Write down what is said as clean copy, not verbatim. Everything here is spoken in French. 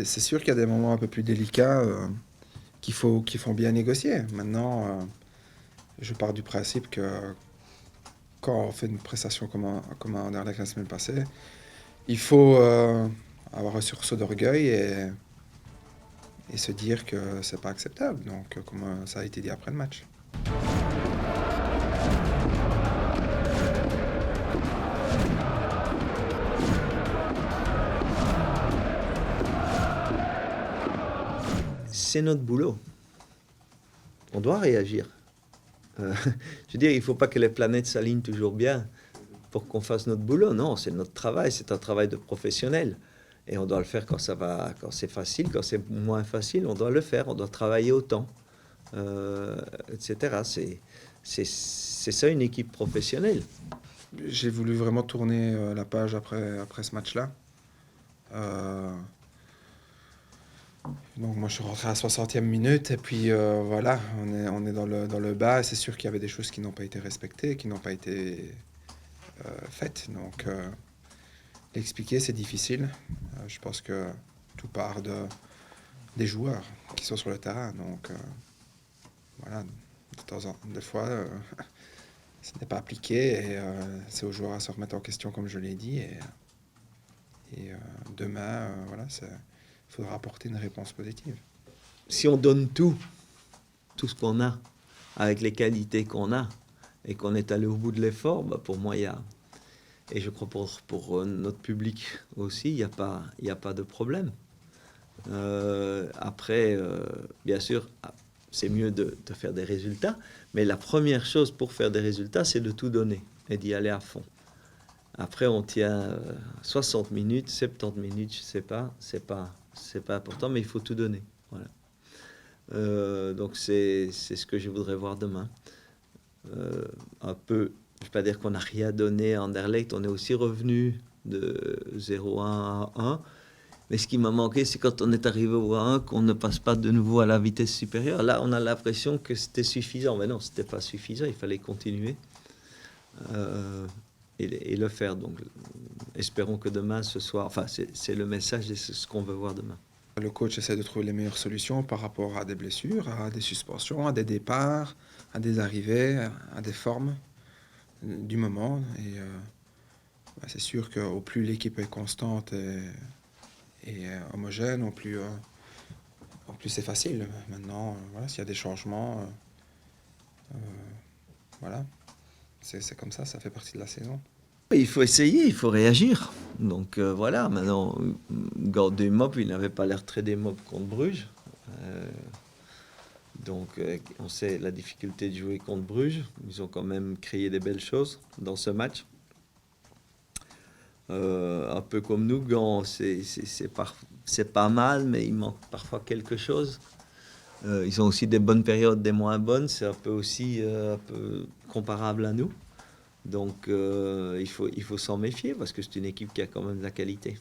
C'est sûr qu'il y a des moments un peu plus délicats qu'il faut bien négocier. Maintenant, je pars du principe que quand on fait une prestation comme à Anderlecht la semaine passée, il faut avoir un sursaut d'orgueil et se dire que c'est pas acceptable. Donc, comme ça a été dit après le match. C'est notre boulot. On doit réagir. Je veux dire, il ne faut pas que les planètes s'alignent toujours bien pour qu'on fasse notre boulot. Non, c'est notre travail, c'est un travail de professionnel. Et on doit le faire quand ça va, quand c'est facile, quand c'est moins facile, on doit le faire, on doit travailler autant, etc. C'est ça une équipe professionnelle. J'ai voulu vraiment tourner la page après ce match-là. Donc moi je suis rentré à la 60e minute et puis voilà, on est dans le bas et c'est sûr qu'il y avait des choses qui n'ont pas été respectées, qui n'ont pas été faites. Donc l'expliquer c'est difficile. Je pense que tout part des joueurs qui sont sur le terrain. Donc voilà, des fois ce n'est pas appliqué et c'est aux joueurs à se remettre en question comme je l'ai dit. Et demain, voilà, il faudra apporter une réponse positive. Si on donne tout ce qu'on a, avec les qualités qu'on a, et qu'on est allé au bout de l'effort, bah pour moi, il y a... Et je crois pour notre public aussi, il n'y a pas de problème. Après, bien sûr, c'est mieux de faire des résultats, mais la première chose pour faire des résultats, c'est de tout donner et d'y aller à fond. Après, on tient 60 minutes, 70 minutes, je ne sais pas, c'est pas important, mais il faut tout donner. Voilà. Donc c'est ce que je voudrais voir demain. Un peu, je ne vais pas dire qu'on n'a rien donné à Anderlecht, on est aussi revenu de 0-1 à 1. Mais ce qui m'a manqué, c'est quand on est arrivé au 1, qu'on ne passe pas de nouveau à la vitesse supérieure. Là, on a l'impression que c'était suffisant. Mais non, ce n'était pas suffisant, il fallait continuer et le faire. Donc, espérons que demain, ce soit... Enfin, c'est le message et c'est ce qu'on veut voir demain. Le coach essaie de trouver les meilleures solutions par rapport à des blessures, à des suspensions, à des départs, à des arrivées, à des formes du moment. Et c'est sûr qu'au plus l'équipe est constante et homogène, au plus c'est facile. Maintenant, voilà, s'il y a des changements, voilà, c'est comme ça fait partie de la saison. Il faut essayer, il faut réagir. Donc voilà, maintenant, Gord des mobs, il n'avait pas l'air très des mobs contre Bruges. Donc on sait la difficulté de jouer contre Bruges. Ils ont quand même créé des belles choses dans ce match. Un peu comme nous, Gand, c'est pas mal, mais il manque parfois quelque chose. Ils ont aussi des bonnes périodes, des moins bonnes. C'est un peu aussi un peu comparable à nous. Donc il faut s'en méfier parce que c'est une équipe qui a quand même de la qualité.